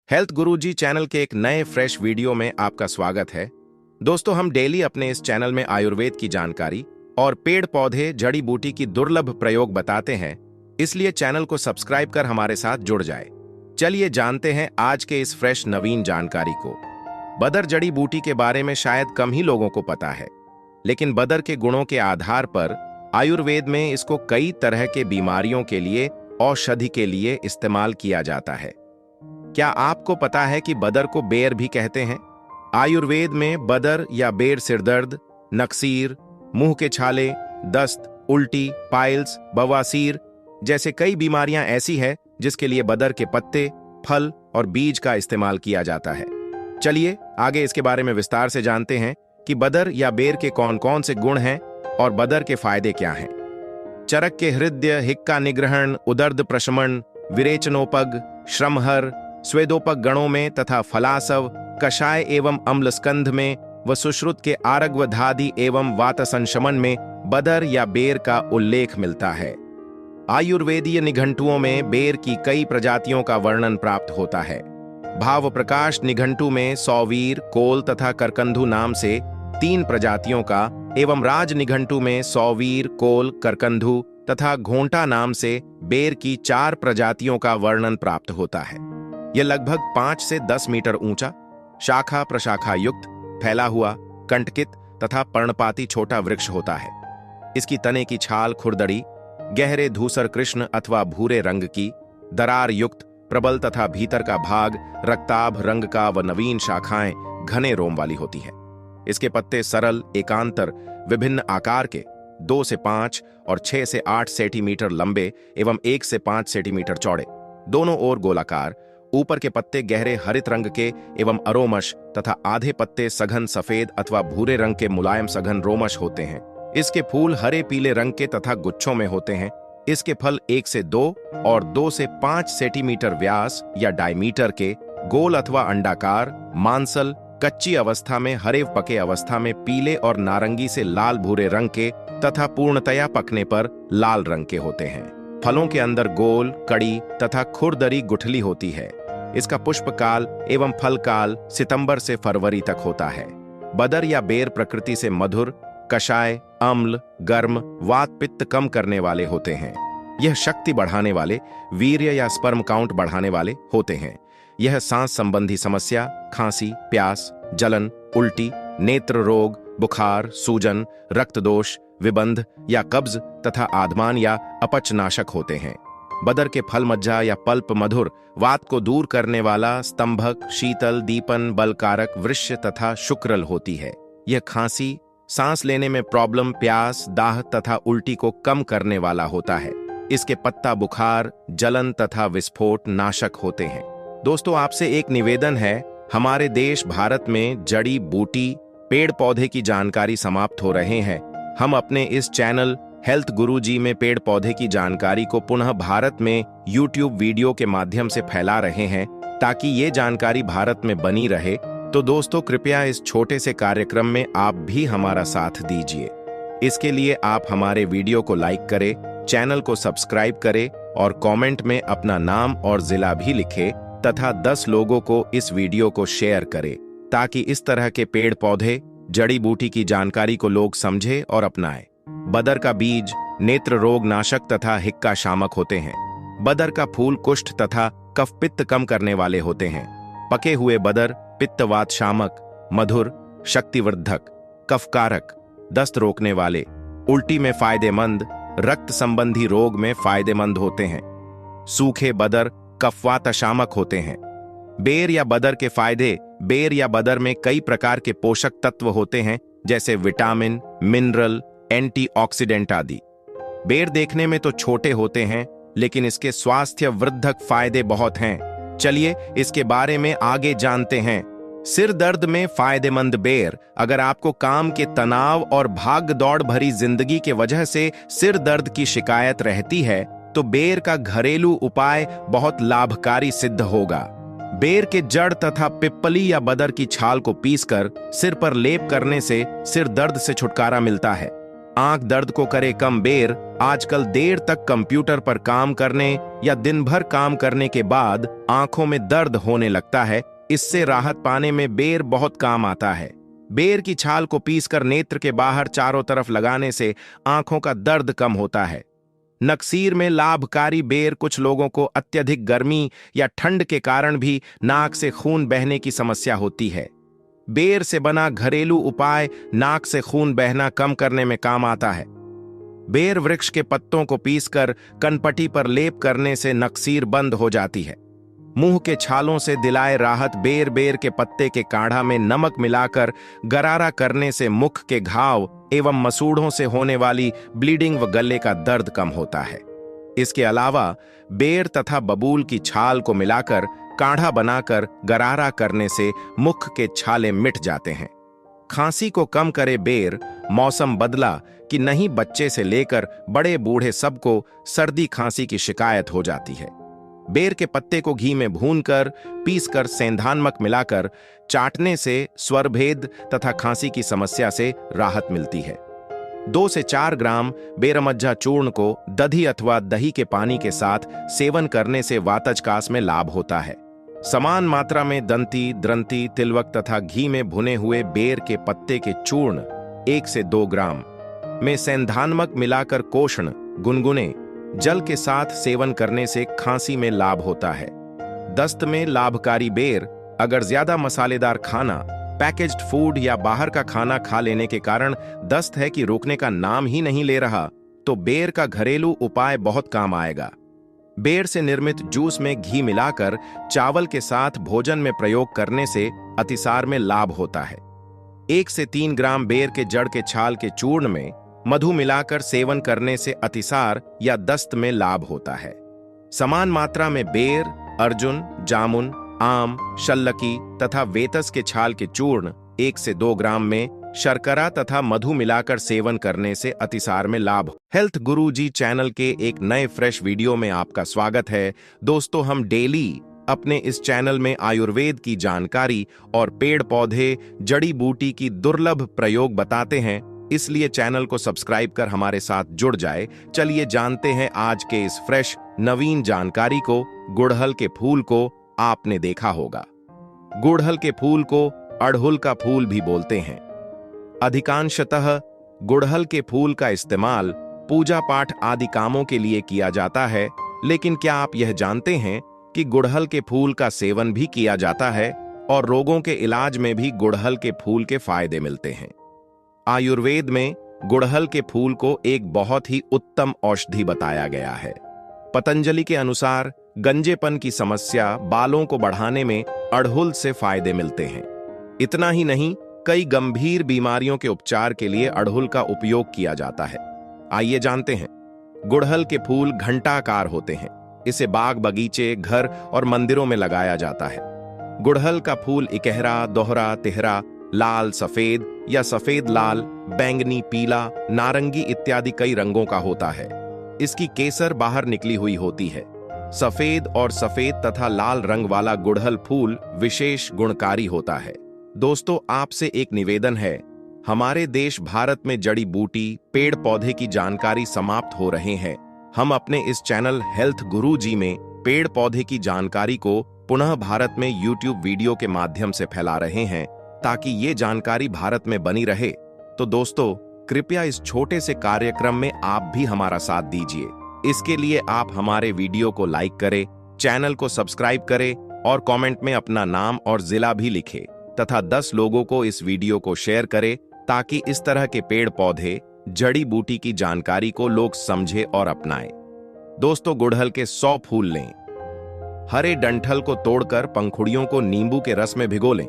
Health गुरुजी channel के एक नए फ्रेश वीडियो में आपका स्वागत है। दोस्तों, हम डेली अपने इस चैनल में आयुर्वेद की जानकारी और पेड़ पौधे जड़ी बूटी की दुर्लभ प्रयोग बताते हैं, इसलिए चैनल को सब्सक्राइब कर हमारे साथ जुड़ जाए। चलिए जानते हैं आज के इस फ्रेश नवीन जानकारी को। बदर जड़ी बूटी के बारे में शायद कम ही लोगों को पता है, लेकिन बदर के गुणों के आधार पर आयुर्वेद में इसको कई तरह के बीमारियों के लिए औषधि के लिए इस्तेमाल किया जाता है। क्या आपको पता है कि बदर को बेर भी कहते हैं? आयुर्वेद में बदर या बेर सिरदर्द, नक्सीर, मुंह के छाले, दस्त, उल्टी, पाइल्स, बवासीर जैसे कई बीमारियां ऐसी है जिसके लिए बदर के पत्ते, फल और बीज का इस्तेमाल किया जाता है। चलिए आगे इसके बारे में विस्तार से जानते हैं कि बदर या बेर के कौन कौन से गुण हैं और बदर के फायदे क्या हैं। चरक के हृदय, हिक्का निग्रहण, उदर्द प्रशमन, विरेचनोपग, श्रमहर, स्वेदोपक गणों में तथा फलासव, कषाय एवं अम्लस्कंध में व सुश्रुत के आरग्वधादि एवं वात संशमन में बदर या बेर का उल्लेख मिलता है। आयुर्वेदीय निघंटुओं में बेर की कई प्रजातियों का वर्णन प्राप्त होता है। भाव प्रकाश निघंटु में सौवीर, कोल तथा करकंधु नाम से 3 प्रजातियों का एवं राज निघंटु में सौवीर, कोल, करकंधु तथा घोंटा नाम से बेर की 4 प्रजातियों का वर्णन प्राप्त होता है। यह लगभग 5 से 10 मीटर ऊंचा, शाखा प्रशाखा युक्त, फैला हुआ, कंटकित तथा पर्णपाती छोटा वृक्ष होता है। इसकी तने की छाल खुरदड़ी, गहरे धूसर कृष्ण अथवा भूरे रंग की, दरार युक्त, प्रबल तथा भीतर का भाग रक्ताभ रंग का व नवीन शाखाएं घने रोम वाली होती है। इसके पत्ते सरल, एकांतर, विभिन्न आकार के 2 से 5 और 6 से 8 सेंटीमीटर लंबे एवं 1 से 5 सेंटीमीटर चौड़े, दोनों ओर गोलाकार। ऊपर के पत्ते गहरे हरित रंग के एवं अरोमश तथा आधे पत्ते सघन सफेद अथवा भूरे रंग के मुलायम सघन रोमश होते हैं। इसके फूल हरे पीले रंग के तथा गुच्छों में होते हैं। इसके फल 1 से 2 और 2 से 5 सेंटीमीटर व्यास या डायमीटर के, गोल अथवा अंडाकार, मांसल, कच्ची अवस्था में हरे, पके अवस्था में पीले और नारंगी से लाल भूरे रंग के तथा पूर्णतया पकने पर लाल रंग के होते हैं। फलों के अंदर गोल, कड़ी तथा खुरदरी गुठली होती है। इसका पुष्प काल एवं फल काल सितंबर से फरवरी तक होता है। बदर या बेर प्रकृति से मधुर, कषाय, अम्ल, गर्म, वात पित्त कम करने वाले होते हैं। यह शक्ति बढ़ाने वाले, वीर्य या स्पर्म काउंट बढ़ाने वाले होते हैं। यह सांस संबंधी समस्या, खांसी, प्यास, जलन, उल्टी, नेत्र रोग, बुखार, सूजन, रक्त दोष, विबंध या कब्ज तथा आधमान या अपचनाशक होते हैं। बदर के फल मज्जा या पल्प मधुर, वात को दूर करने वाला, स्तंभक, शीतल, दीपन, बलकारक, वृश्य तथा शुक्रल होती है। यह खांसी, सांस लेने में प्रॉब्लम, प्यास, दाह तथा उल्टी को कम करने वाला होता है। इसके पत्ता बुखार, जलन तथा विस्फोट नाशक होते हैं। दोस्तों, आपसे एक निवेदन है, हमारे देश भारत में जड़ी बूटी, पेड़ पौधे की जानकारी समाप्त हो रहे हैं। हम अपने इस चैनल हेल्थ गुरुजी में पेड़ पौधे की जानकारी को पुनः भारत में YouTube वीडियो के माध्यम से फैला रहे हैं, ताकि ये जानकारी भारत में बनी रहे। तो दोस्तों, कृपया इस छोटे से कार्यक्रम में आप भी हमारा साथ दीजिए। इसके लिए आप हमारे वीडियो को लाइक करें, चैनल को सब्सक्राइब करें और कमेंट में अपना नाम और जिला भी लिखें तथा 10 लोगों को इस वीडियो को शेयर करें, ताकि इस तरह के पेड़ पौधे, जड़ी बूटी की जानकारी को लोग समझे और अपनाएं। बदर का बीज नेत्र रोग नाशक तथा हिक्का शामक होते हैं। बदर का फूल कुष्ठ तथा कफ पित्त कम करने वाले होते हैं। पके हुए बदर पित्तवात शामक, मधुर, शक्तिवर्धक, कफकारक, दस्त रोकने वाले, उल्टी में फायदेमंद, रक्त संबंधी रोग में फायदेमंद होते हैं। सूखे बदर कफवात शामक होते हैं। बेर या बदर के फायदे, बेर या बदर में कई प्रकार के पोषक तत्व होते हैं, जैसे विटामिन, मिनरल, एंटीऑक्सीडेंट आदि। बेर देखने में तो छोटे होते हैं, लेकिन इसके स्वास्थ्य वृद्धक फायदे बहुत हैं। चलिए इसके बारे में आगे जानते हैं। सिर दर्द में फायदेमंद बेर। अगर आपको काम के तनाव और भाग दौड़ भरी जिंदगी के वजह से सिर दर्द की शिकायत रहती है, तो बेर का घरेलू उपाय बहुत लाभकारी सिद्ध होगा। बेर के जड़ तथा पिप्पली या बदर की छाल को पीसकर सिर पर लेप करने से सिर दर्द से छुटकारा मिलता है। आंख दर्द को करे कम बेर। आजकल देर तक कंप्यूटर पर काम करने या दिन भर काम करने के बाद आंखों में दर्द होने लगता है, इससे राहत पाने में बेर बहुत काम आता है। बेर की छाल को पीसकर नेत्र के बाहर चारों तरफ लगाने से आंखों का दर्द कम होता है। नक्सीर में लाभकारी बेर कुछ लोगों को अत्यधिक गर्मी या ठंड के कारण भी नाक से खून बहने की समस्या होती है। बेर से बना घरेलू उपाय नाक से खून बहना कम करने में काम आता है। बेर वृक्ष के पत्तों को पीसकर कनपटी पर लेप करने से नक्सीर बंद हो जाती है। मुंह के छालों से दिलाए राहत बेर के पत्ते के काढ़ा में नमक मिलाकर गरारा करने से मुख के घाव एवं मसूड़ों से होने वाली ब्लीडिंग व गले का दर्द कम होता है। इसके अलावा बेर तथा बबूल की छाल को मिलाकर काढ़ा बनाकर गरारा करने से मुख के छाले मिट जाते हैं। खांसी को कम करे बेर। मौसम बदला कि नहीं बच्चे से लेकर बड़े बूढ़े सबको सर्दी खांसी की शिकायत हो जाती है। बेर के पत्ते को घी में भूनकर पीसकर सेंधानमक मिलाकर चाटने से स्वरभेद तथा खांसी की समस्या से राहत मिलती है। 2 से 4 ग्राम बेरमज्जा चूर्ण को दधी अथवा दही के पानी के साथ सेवन करने से वातजकास में लाभ होता है। समान मात्रा में दंती, द्रंती, तिलवक तथा घी में भुने हुए बेर के पत्ते के चूर्ण 1 से 2 ग्राम में सेंधानमक मिलाकर कोषण गुनगुने जल के साथ सेवन करने से खांसी में लाभ होता है। दस्त में लाभकारी बेर। अगर ज्यादा मसालेदार खाना, पैकेज्ड फूड या बाहर का खाना खा लेने के कारण दस्त है कि रुकने का नाम ही नहीं ले रहा, तो बेर का घरेलू उपाय बहुत काम आएगा। बेर से निर्मित जूस में घी मिलाकर चावल के साथ भोजन में प्रयोग करने से अतिसार में लाभ होता है। 1 से 3 ग्राम बेर के जड़ के छाल के चूर्ण में मधु मिलाकर सेवन करने से अतिसार या दस्त में लाभ होता है। समान मात्रा में बेर, अर्जुन, जामुन, आम, शल्लकी तथा वेतस के छाल के चूर्ण 1 से 2 ग्राम में शर्करा तथा मधु मिलाकर सेवन करने से अतिसार में लाभ। हेल्थ गुरुजी चैनल के एक नए फ्रेश वीडियो में आपका स्वागत है। दोस्तों, हम डेली अपने इस चैनल में आयुर्वेद की जानकारी और पेड़ पौधे जड़ी बूटी की दुर्लभ प्रयोग बताते हैं, इसलिए चैनल को सब्सक्राइब कर हमारे साथ जुड़ जाए। चलिए जानते हैं आज के इस फ्रेश नवीन जानकारी को। गुड़हल के फूल को आपने देखा होगा। गुड़हल के फूल को अड़हुल का फूल भी बोलते हैं। अधिकांशतः गुड़हल के फूल का इस्तेमाल पूजा पाठ आदि कामों के लिए किया जाता है, लेकिन क्या आप यह जानते हैं कि गुड़हल के फूल का सेवन भी किया जाता है और रोगों के इलाज में भी गुड़हल के फूल के फायदे मिलते हैं। आयुर्वेद में गुड़हल के फूल को एक बहुत ही उत्तम औषधि बताया गया है। पतंजलि के अनुसार गंजेपन की समस्या, बालों को बढ़ाने में अड़हुल से फायदे मिलते हैं। इतना ही नहीं, कई गंभीर बीमारियों के उपचार के लिए अड़हुल का उपयोग किया जाता है। आइए जानते हैं। गुड़हल के फूल घंटाकार होते हैं। इसे बाग बगीचे, घर और मंदिरों में लगाया जाता है। गुड़हल का फूल इकहरा, दोहरा, तिहरा, लाल, सफेद या सफेद लाल, बैंगनी, पीला, नारंगी इत्यादि कई रंगों का होता है। इसकी केसर बाहर निकली हुई होती है। सफेद और सफेद तथा लाल रंग वाला गुड़हल फूल विशेष गुणकारी होता है। दोस्तों, आपसे एक निवेदन है। हमारे देश भारत में जड़ी बूटी, पेड़ पौधे की जानकारी समाप्त हो रहे हैं। हम अपने इस चैनल हेल्थ गुरुजी में पेड़ पौधे की जानकारी को पुनः भारत में यूट्यूब वीडियो के माध्यम से फैला रहे हैं, ताकि ये जानकारी भारत में बनी रहे। तो दोस्तों, कृपया इस छोटे से कार्यक्रम में आप भी हमारा साथ दीजिए। इसके लिए आप हमारे वीडियो को लाइक करें, चैनल को सब्सक्राइब करें और कमेंट में अपना नाम और जिला भी लिखें तथा 10 लोगों को इस वीडियो को शेयर करें, ताकि इस तरह के पेड़ पौधे जड़ी बूटी की जानकारी को लोग समझे और अपनाएं। दोस्तों, गुड़हल के 100 फूल लें। हरे डंठल को तोड़कर पंखुड़ियों को नींबू के रस में भिगो लें।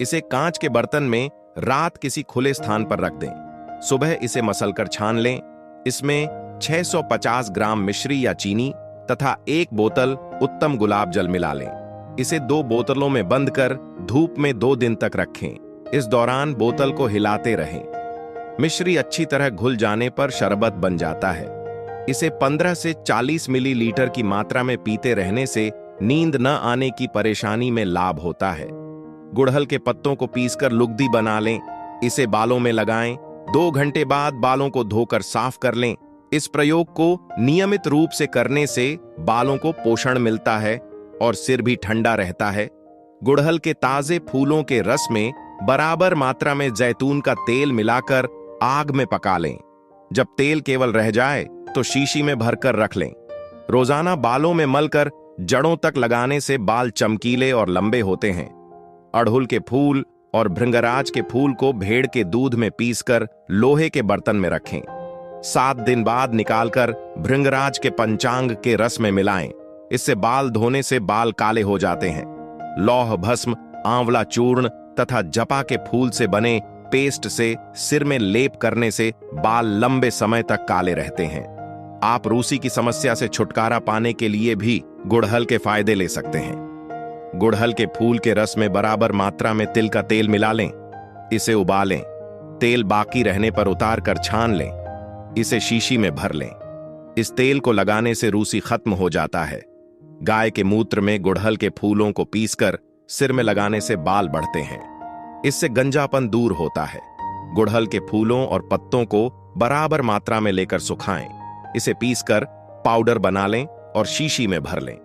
इसे कांच के बर्तन में रात किसी खुले स्थान पर रख दें। सुबह इसे मसलकर छान लें। इसमें 650 ग्राम मिश्री या चीनी तथा 1 बोतल उत्तम गुलाब जल मिला लें। इसे 2 बोतलों में बंद कर धूप में 2 दिन तक रखें। इस दौरान बोतल को हिलाते रहें। मिश्री अच्छी तरह घुल जाने पर शरबत बन जाता है। इसे 15 से 40 मिलीलीटर की मात्रा में पीते रहने से नींद न आने की परेशानी में लाभ होता है। गुड़हल के पत्तों को पीसकर लुगदी बना लें। इसे बालों में लगाएं। 2 घंटे बाद बालों को धोकर साफ कर लें। इस प्रयोग को नियमित रूप से करने से बालों को पोषण मिलता है और सिर भी ठंडा रहता है। गुड़हल के ताजे फूलों के रस में बराबर मात्रा में जैतून का तेल मिलाकर आग में पका लें। जब तेल केवल रह जाए तो शीशी में भरकर रख लें। रोजाना बालों में मलकर जड़ों तक लगाने से बाल चमकीले और लंबे होते हैं। अड़हुल के फूल और भृंगराज के फूल को भेड़ के दूध में पीसकर लोहे के बर्तन में रखें। 7 दिन बाद निकालकर भृंगराज के पंचांग के रस में मिलाएं। इससे बाल धोने से बाल काले हो जाते हैं। लौह भस्म, आंवला चूर्ण तथा जपा के फूल से बने पेस्ट से सिर में लेप करने से बाल लंबे समय तक काले रहते हैं। आप रूसी की समस्या से छुटकारा पाने के लिए भी गुड़हल के फायदे ले सकते हैं। गुड़हल के फूल के रस में बराबर मात्रा में तिल का तेल मिला लें। इसे उबालें। तेल बाकी रहने पर उतार कर छान लें। इसे शीशी में भर लें। इस तेल को लगाने से रूसी खत्म हो जाता है। गाय के मूत्र में गुड़हल के फूलों को पीसकर सिर में लगाने से बाल बढ़ते हैं। इससे गंजापन दूर होता है। गुड़हल के फूलों और पत्तों को बराबर मात्रा में लेकर सुखाएं। इसे पीसकर पाउडर बना लें और शीशी में भर लें।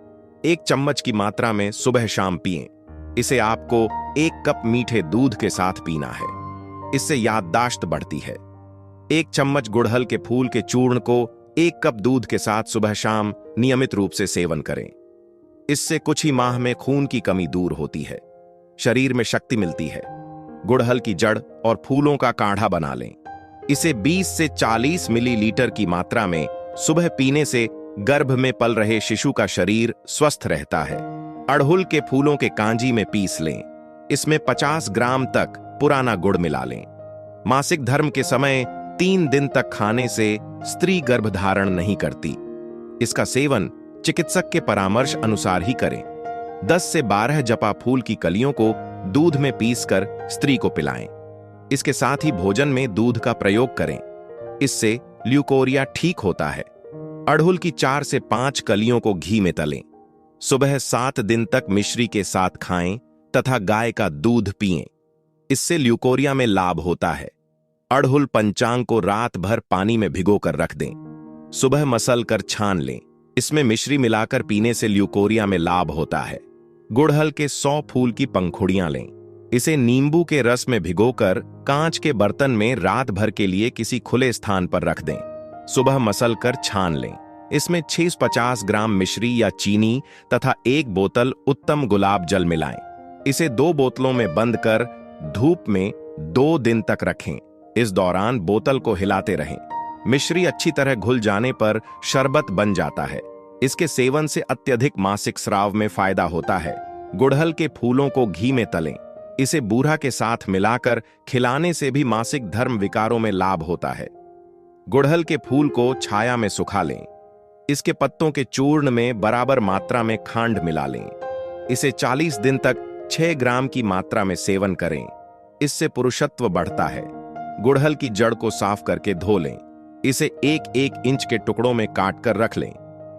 1 चम्मच की मात्रा में सुबह शाम पिएं। इसे आपको 1 कप मीठे दूध के साथ पीना है। इससे याददाश्त बढ़ती है। 1 चम्मच गुड़हल के फूल के चूर्ण को 1 कप दूध के साथ सुबह शाम नियमित रूप से सेवन करें। इससे कुछ ही माह में खून की कमी दूर होती है। शरीर में शक्ति मिलती है। गुड़हल की जड़ और फूलों का काढ़ा बना लें। इसे 20 से 40 मिलीलीटर की मात्रा में सुबह पीने से गर्भ में पल रहे शिशु का शरीर स्वस्थ रहता है। अड़हुल के फूलों के कांजी में पीस लें। इसमें 50 ग्राम तक पुराना गुड़ मिला लें। मासिक धर्म के समय 3 दिन तक खाने से स्त्री गर्भधारण नहीं करती। इसका सेवन चिकित्सक के परामर्श अनुसार ही करें। 10 से 12 जपा फूल की कलियों को दूध में पीसकर स्त्री को पिलाएं। इसके साथ ही भोजन में दूध का प्रयोग करें। इससे ल्यूकोरिया ठीक होता है। अड़हुल की 4 से 5 कलियों को घी में तलें। सुबह 7 दिन तक मिश्री के साथ खाएं तथा गाय का दूध पिएं। इससे ल्यूकोरिया में लाभ होता है। अड़हुल पंचांग को रात भर पानी में भिगोकर रख दें। सुबह मसल कर छान लें। इसमें मिश्री मिलाकर पीने से ल्यूकोरिया में लाभ होता है। गुड़हल के 100 फूल की पंखुड़ियां लें। इसे नींबू के रस में भिगोकर कांच के बर्तन में रात भर के लिए किसी खुले स्थान पर रख दें। सुबह मसल कर छान लें। इसमें 650 ग्राम मिश्री या चीनी तथा 1 बोतल उत्तम गुलाब जल मिलाएं। इसे 2 बोतलों में बंद कर धूप में 2 दिन तक रखें। इस दौरान बोतल को हिलाते रहें। मिश्री अच्छी तरह घुल जाने पर शरबत बन जाता है। इसके सेवन से अत्यधिक मासिक स्राव में फायदा होता है। गुड़हल के फूलों को घी में तलें। इसे बूरा के साथ मिलाकर खिलाने से भी मासिक धर्म विकारों में लाभ होता है। गुड़हल के फूल को छाया में सुखा लें। इसके पत्तों के चूर्ण में बराबर मात्रा में खांड मिला लें। इसे 40 दिन तक 6 ग्राम की मात्रा में सेवन करें। इससे पुरुषत्व बढ़ता है। गुड़हल की जड़ को साफ करके धो लें। इसे 1-1 इंच के टुकड़ों में काट कर रख लें।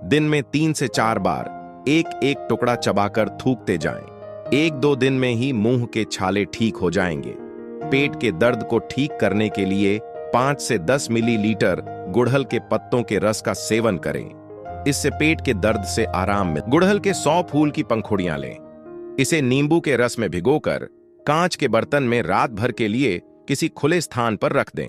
दिन में 3 से 4 बार 1-1 टुकड़ा चबाकर थूकते जाएं। 1-2 दिन में ही मुंह के छाले ठीक हो जाएंगे। पेट के दर्द को ठीक करने के लिए 5 से 10 मिलीलीटर गुड़हल के पत्तों के रस का सेवन करें। इससे पेट के दर्द से आराम मिले। गुड़हल के 100 फूल की पंखुड़ियां लें। इसे नींबू के रस में भिगोकर कांच के बर्तन में रात भर के लिए किसी खुले स्थान पर रख दें।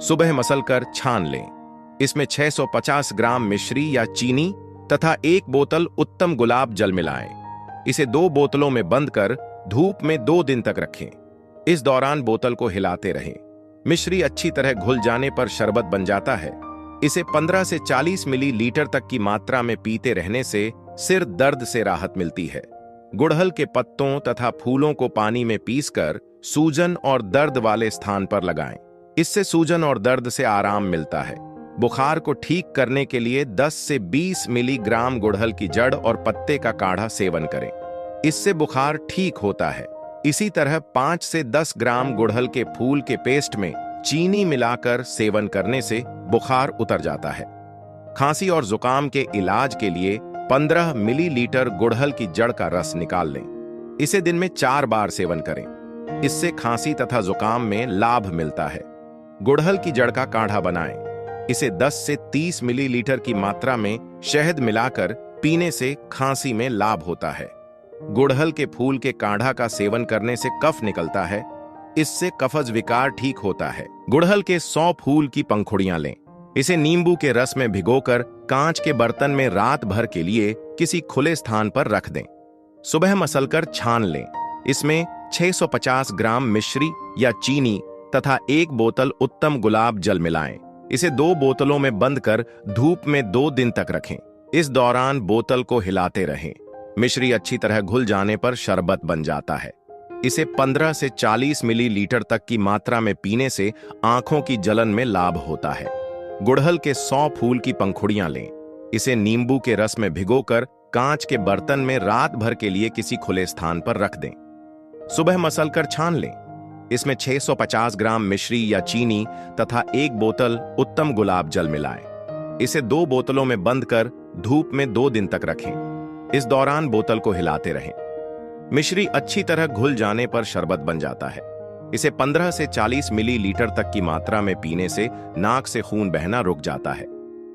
सुबह मसलकर छान लें। इसमें 650 ग्राम मिश्री या चीनी तथा 1 बोतल उत्तम गुलाब जल मिलाएं। इसे 2 बोतलों में बंद कर धूप में 2 दिन तक रखें। इस दौरान बोतल को हिलाते रहें। मिश्री अच्छी तरह घुल जाने पर शरबत बन जाता है। इसे 15 से 40 मिलीलीटर तक की मात्रा में पीते रहने से सिर दर्द से राहत मिलती है। गुड़हल के पत्तों तथा फूलों को पानी में पीसकर सूजन और दर्द वाले स्थान पर लगाएं। इससे सूजन और दर्द से आराम मिलता है। बुखार को ठीक करने के लिए 10 से 20 मिलीग्राम गुड़हल की जड़ और पत्ते का काढ़ा सेवन करें। इससे बुखार ठीक होता है। इसी तरह 5 से 10 ग्राम गुड़हल के फूल के पेस्ट में चीनी मिलाकर सेवन करने से बुखार उतर जाता है। खांसी और जुकाम के इलाज के लिए 15 मिलीलीटर गुड़हल की जड़ का रस निकाल लें। इसे दिन में 4 बार सेवन करें। इससे खांसी तथा जुकाम में लाभ मिलता है। गुड़हल की जड़ का काढ़ा बनाएं। इसे 10 से 30 मिलीलीटर की मात्रा में शहद मिलाकर पीने से खांसी में लाभ होता है। गुड़हल के फूल के काढ़ा का सेवन करने से कफ निकलता है, इससे कफज विकार ठीक होता है। गुड़हल के 100 फूल की पंखुड़ियां लें। इसे नींबू के रस में भिगोकर कांच के बर्तन में रात भर के लिए किसी खुले स्थान पर रख दें। सुबह मसलकर छान लें। इसमें 650 ग्राम मिश्री या चीनी तथा 1 बोतल उत्तम गुलाब जल मिलाएं। इसे 2 बोतलों में बंद कर धूप में 2 दिन तक रखें। इस दौरान बोतल को हिलाते रहें। मिश्री अच्छी तरह घुल जाने पर शरबत बन जाता है। इसे 15 से 40 मिलीलीटर तक की मात्रा में पीने से आंखों की जलन में लाभ होता है। गुड़हल के 100 फूल की पंखुड़ियां लें। इसे नींबू के रस में भिगोकर कांच के बर्तन में रात भर के लिए किसी खुले स्थान पर रख दें। सुबह मसलकर छान लें। इसमें 650 ग्राम मिश्री या चीनी तथा 1 बोतल उत्तम गुलाब जल मिलाएं। इसे 2 बोतलों में बंद कर धूप में 2 दिन तक रखें। इस दौरान बोतल को हिलाते रहें। मिश्री अच्छी तरह घुल जाने पर शरबत बन जाता है। इसे 15 से 40 मिलीलीटर तक की मात्रा में पीने से नाक से खून बहना रुक जाता है।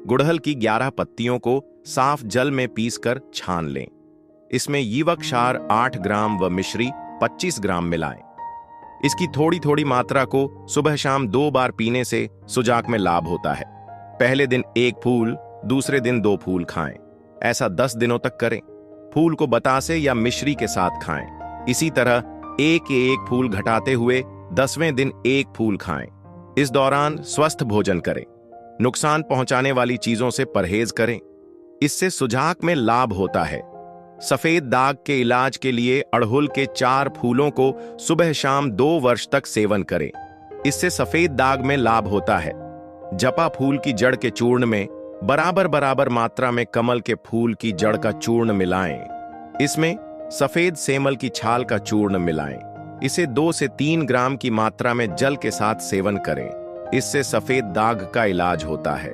गुड़हल की 11 पत्तियों को साफ जल में पीसकर छान लें। इसमें यीवकक्षार 8 ग्राम व मिश्री 25 ग्राम मिलाएं। इसकी थोड़ी थोड़ी मात्रा को सुबह शाम 2 बार पीने से सुजाक में लाभ होता है। पहले दिन 1 फूल, दूसरे दिन 2 फूल खाएं। ऐसा 10 दिनों तक करें। फूल को बतासे या मिश्री के साथ खाएं। इसी तरह एक फूल घटाते हुए 10वें दिन 1 फूल खाएं। इस दौरान स्वस्थ भोजन करें। नुकसान पहुंचाने वाली चीजों से परहेज करें। इससे सुजाक में लाभ होता है। सफेद दाग के इलाज के लिए अड़हुल के 4 फूलों को सुबह शाम 2 वर्ष तक सेवन करें। इससे सफेद दाग में लाभ होता है। जपा फूल की जड़ के चूर्ण में बराबर मात्रा में कमल के फूल की जड़ का चूर्ण मिलाएं। इसमें सफेद सेमल की छाल का चूर्ण मिलाएं। इसे 2 से 3 ग्राम की मात्रा में जल के साथ सेवन करें। इससे सफेद दाग का इलाज होता है।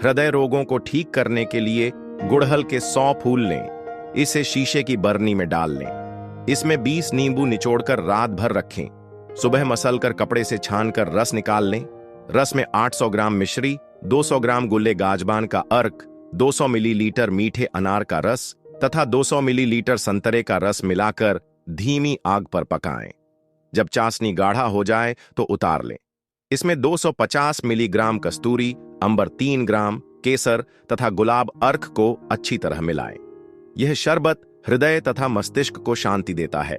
हृदय रोगों को ठीक करने के लिए गुड़हल के 100 फूल लें। इसे शीशे की बरनी में डाल लें। इसमें 20 नींबू निचोड़कर रात भर रखें। सुबह मसलकर कपड़े से छानकर रस निकाल लें। रस में 800 ग्राम मिश्री, 200 ग्राम गुल्ले गाजबान का अर्क, 200 मिलीलीटर मीठे अनार का रस तथा 200 मिलीलीटर संतरे का रस मिलाकर धीमी आग पर पकाएं। जब चाशनी गाढ़ा हो जाए तो उतार लें। इसमें 250 मिलीग्राम कस्तूरी, अंबर 3 ग्राम, केसर तथा गुलाब अर्क को अच्छी तरह मिलाएं। यह शरबत हृदय तथा मस्तिष्क को शांति देता है।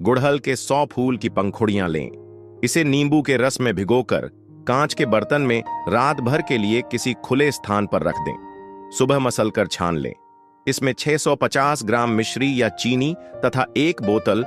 गुड़हल के 100 फूल की पंखुड़ियां लें। इसे नींबू के रस में भिगोकर कांच के बर्तन में रात भर के लिए किसी खुले स्थान पर रख दें। सुबह मसलकर छान लें। इसमें 650 ग्राम मिश्री या चीनी तथा 1 बोतल